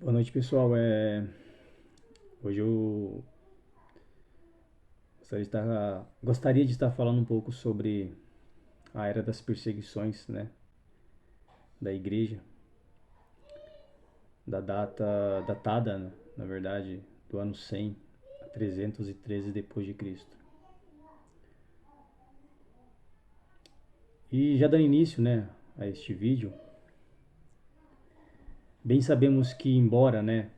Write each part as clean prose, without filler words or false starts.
Boa noite, pessoal. Hoje eu gostaria de estar falando um pouco sobre a era das perseguições, né, da igreja, da data datada, né, na verdade, do ano 100 a 313 depois de Cristo. E já dando início, né, a este vídeo, bem sabemos que embora, né,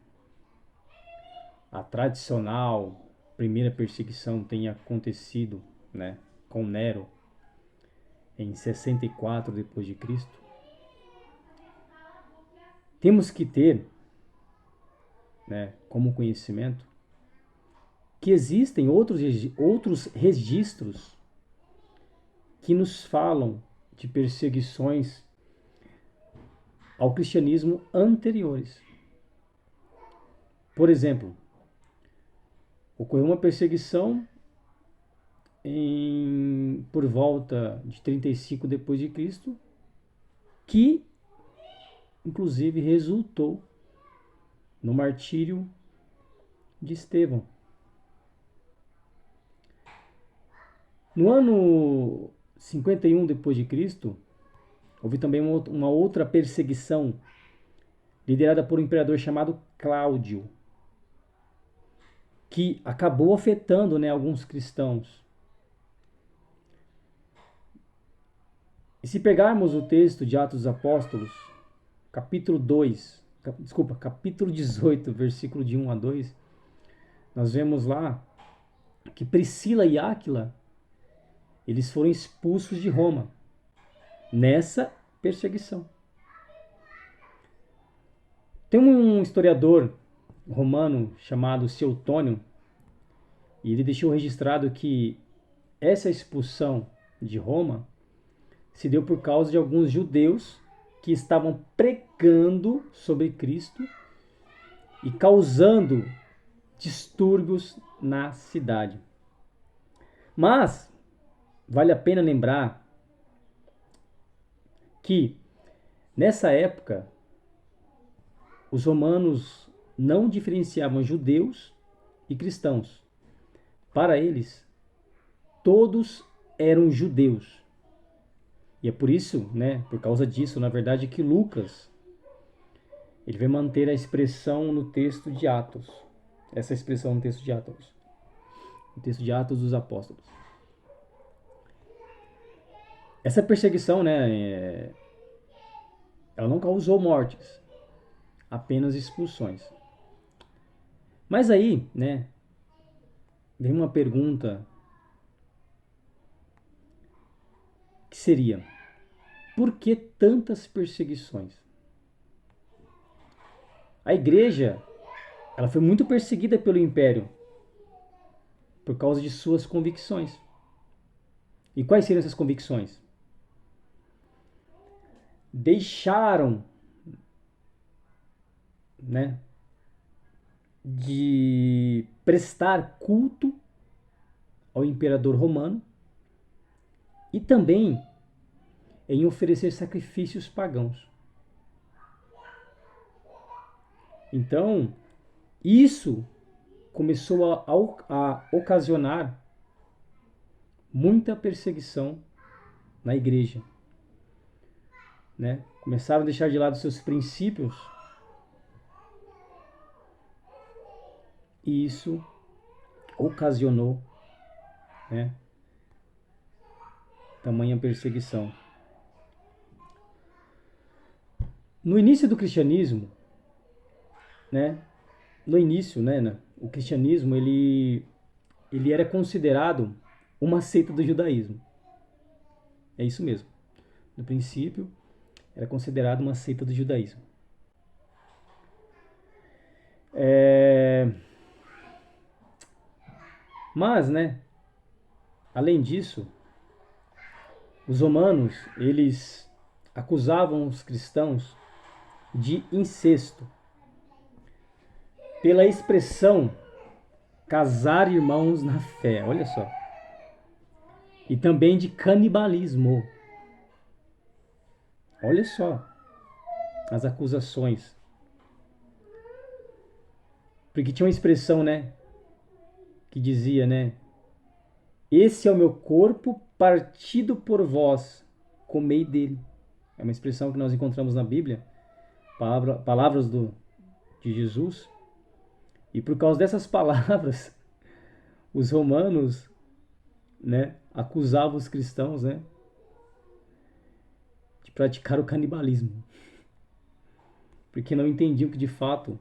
a tradicional primeira perseguição tenha acontecido, né, com Nero em 64 depois de Cristo, temos que ter, né, como conhecimento que existem outros registros que nos falam de perseguições ao cristianismo anteriores. Por exemplo, ocorreu uma perseguição por volta de 35 depois de Cristo, que inclusive resultou no martírio de Estevão. No ano 51 depois de Cristo, houve também uma outra perseguição liderada por um imperador chamado Cláudio, que acabou afetando, né, alguns cristãos. E se pegarmos o texto de Atos dos Apóstolos, capítulo 18, versículo de 1 a 2, nós vemos lá que Priscila e Áquila, eles foram expulsos de Roma nessa perseguição. Tem um historiador romano chamado Seutônio, e ele deixou registrado que essa expulsão de Roma se deu por causa de alguns judeus que estavam pregando sobre Cristo e causando distúrbios na cidade. Mas vale a pena lembrar que nessa época os romanos não diferenciavam judeus e cristãos. Para eles, todos eram judeus. E é por isso, né, por causa disso, na verdade, que Lucas ele vai manter a expressão no texto de Atos. Essa expressão no texto de Atos. No texto de Atos dos Apóstolos. Essa perseguição, né, ela não causou mortes, apenas expulsões. Mas aí, né, vem uma pergunta que seria: por que tantas perseguições? A igreja, ela foi muito perseguida pelo império por causa de suas convicções. E quais seriam essas convicções? Deixaram, né, de prestar culto ao imperador romano e também em oferecer sacrifícios pagãos. Então, isso começou a ocasionar muita perseguição na igreja, né? Começaram a deixar de lado seus princípios e isso ocasionou, né, tamanha perseguição. No início do cristianismo, né, o cristianismo ele era considerado uma seita do judaísmo. É isso mesmo. No princípio, era considerado uma seita do judaísmo. Mas, né, além disso, os romanos, eles acusavam os cristãos de incesto pela expressão casar irmãos na fé, olha só. E também de canibalismo. Olha só as acusações. Porque tinha uma expressão, né, que dizia, né, esse é o meu corpo partido por vós, comei dele. É uma expressão que nós encontramos na Bíblia, palavras de Jesus. E por causa dessas palavras, os romanos, né, acusavam os cristãos, né, de praticar o canibalismo, porque não entendiam que de fato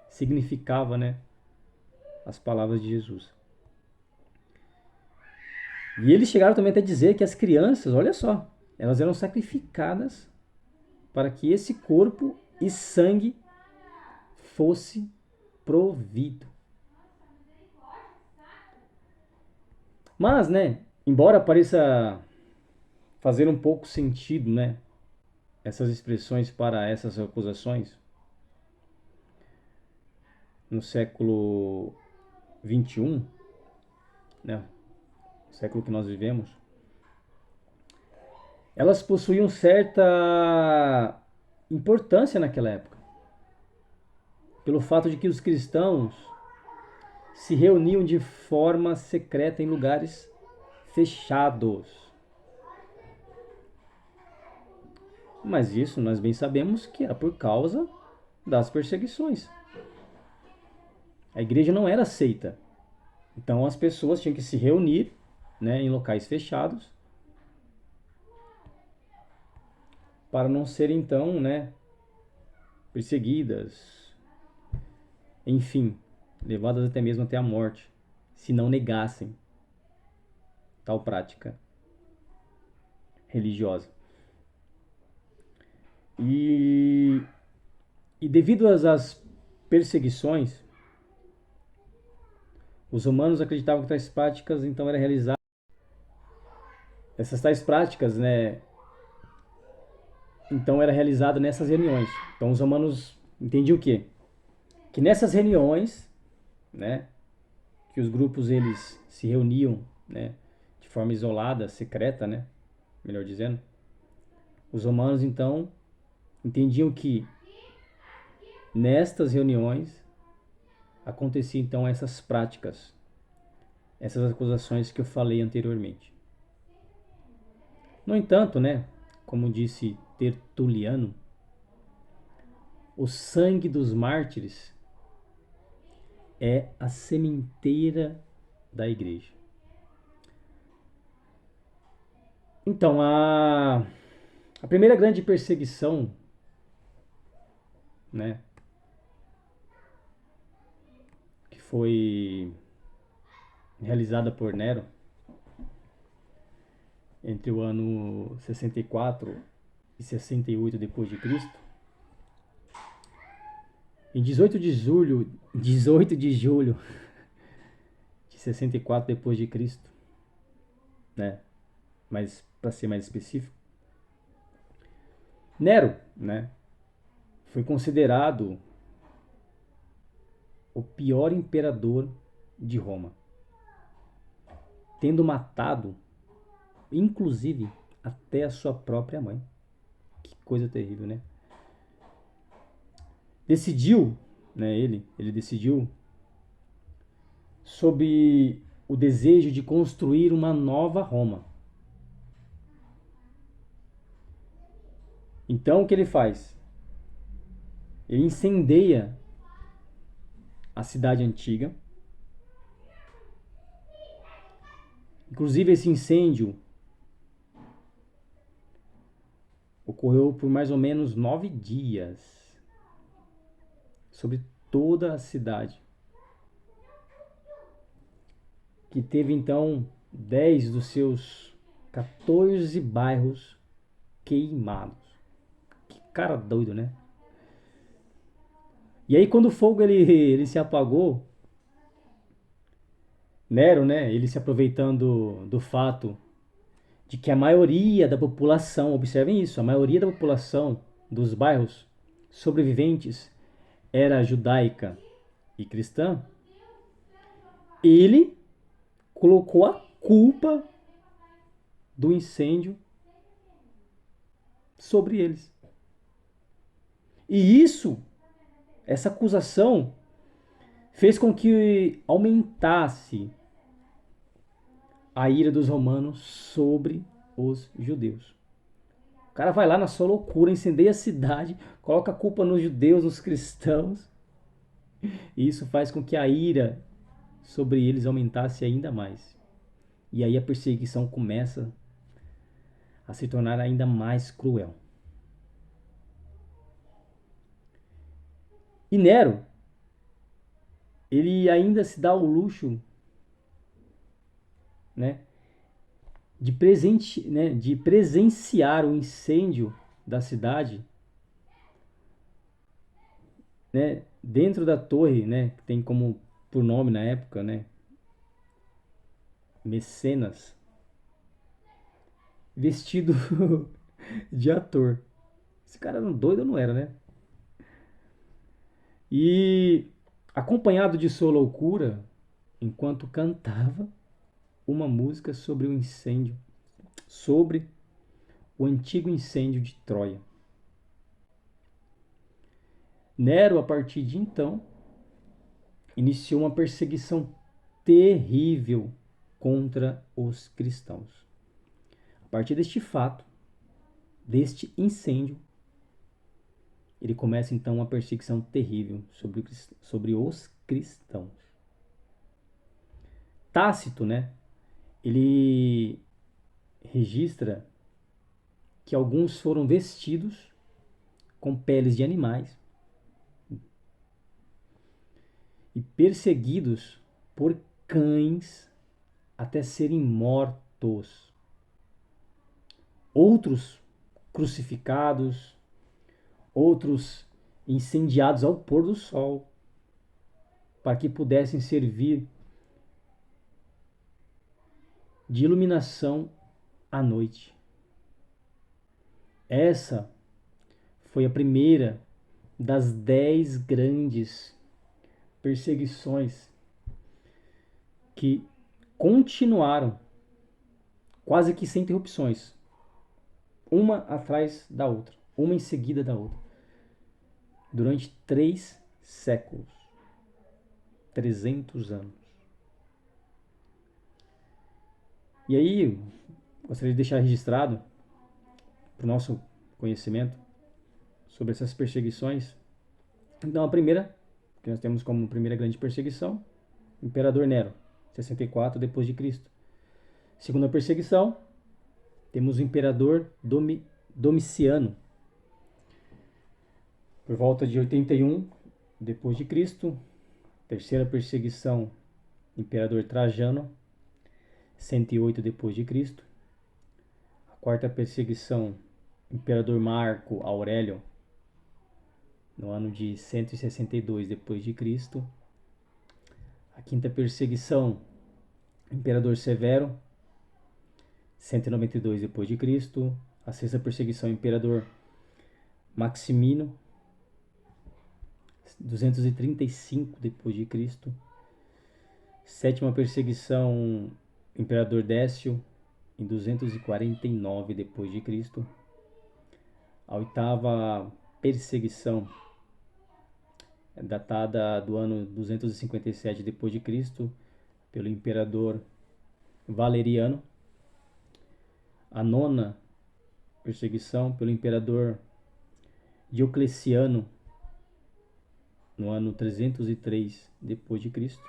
significava, né, as palavras de Jesus. E eles chegaram também até a dizer que as crianças, olha só, elas eram sacrificadas para que esse corpo e sangue fosse provido. Mas, né, embora pareça fazer um pouco sentido, né, essas expressões para essas acusações, no século 21, né, século que nós vivemos, elas possuíam certa importância naquela época, pelo fato de que os cristãos se reuniam de forma secreta em lugares fechados. Mas isso nós bem sabemos que era por causa das perseguições. A igreja não era aceita. Então as pessoas tinham que se reunir, né, em locais fechados para não serem então, né, perseguidas, enfim, levadas até mesmo até a morte, se não negassem tal prática religiosa. E, e devido às perseguições, os romanos acreditavam que tais práticas então eram realizadas. Essas tais práticas, né, então era realizada nessas reuniões. Então os romanos entendiam o quê? Que nessas reuniões, né, que os grupos eles se reuniam, né, de forma isolada, secreta, né, melhor dizendo, os romanos então entendiam que nestas reuniões aconteciam então essas práticas, essas acusações que eu falei anteriormente. No entanto, né, como disse Tertuliano, o sangue dos mártires é a sementeira da igreja. Então, a primeira grande perseguição, né, que foi realizada por Nero entre o ano 64 e 68 depois de Cristo, em 18 de julho de 64 depois de Cristo, né? Mas para ser mais específico, Nero, né, foi considerado o pior imperador de Roma, tendo matado, inclusive, até a sua própria mãe. Que coisa terrível, né? Decidiu, né, ele decidiu sob o desejo de construir uma nova Roma. Então o que ele faz? Ele incendeia a cidade antiga. Inclusive esse incêndio ocorreu por mais ou menos 9 dias sobre toda a cidade, que teve então 10 dos seus 14 bairros queimados. Que cara doido, né? E aí quando o fogo ele se apagou, Nero, né, ele se aproveitando do fato de que a maioria da população, observem isso, a maioria da população dos bairros sobreviventes era judaica e cristã, ele colocou a culpa do incêndio sobre eles. E isso, essa acusação, fez com que aumentasse a ira dos romanos sobre os judeus. O cara vai lá na sua loucura, incendeia a cidade, coloca a culpa nos judeus, nos cristãos, e isso faz com que a ira sobre eles aumentasse ainda mais. E aí a perseguição começa a se tornar ainda mais cruel. E Nero, ele ainda se dá o luxo, né, de presenciar o incêndio da cidade, né, dentro da torre, né, que tem como por nome na época, né, Mecenas, vestido de ator. Esse cara era um doido ou não era, né? E acompanhado de sua loucura, enquanto cantava uma música sobre o incêndio, sobre o antigo incêndio de Troia. Nero, a partir de então, iniciou uma perseguição terrível contra os cristãos. A partir deste fato, deste incêndio, ele começa então uma perseguição terrível sobre os cristãos. Tácito, né? Ele registra que alguns foram vestidos com peles de animais e perseguidos por cães até serem mortos. Outros crucificados, outros incendiados ao pôr do sol, para que pudessem servir de iluminação à noite. Essa foi a primeira das 10 grandes perseguições que continuaram quase que sem interrupções, uma atrás da outra, uma em seguida da outra, durante 3 séculos, 300 anos. E aí, gostaria de deixar registrado para o nosso conhecimento sobre essas perseguições. Então, a primeira, que nós temos como primeira grande perseguição, Imperador Nero, 64 depois de Cristo. Segunda perseguição, temos o Imperador Domiciano, por volta de 81 depois de Cristo. Terceira perseguição, Imperador Trajano, 108 depois de Cristo. A quarta perseguição, Imperador Marco Aurélio, no ano de 162 depois de Cristo. A quinta perseguição, Imperador Severo, 192 depois de Cristo. A sexta perseguição, Imperador Maximino, 235 depois de Cristo. Sétima perseguição, Imperador Décio, em 249 depois de Cristo. A oitava perseguição é datada do ano 257 depois de Cristo, pelo imperador Valeriano. A nona perseguição pelo imperador Diocleciano, no ano 303 depois de Cristo.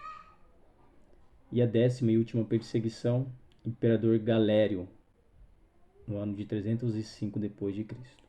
E a décima e última perseguição, imperador Galério, no ano de 305 depois de Cristo.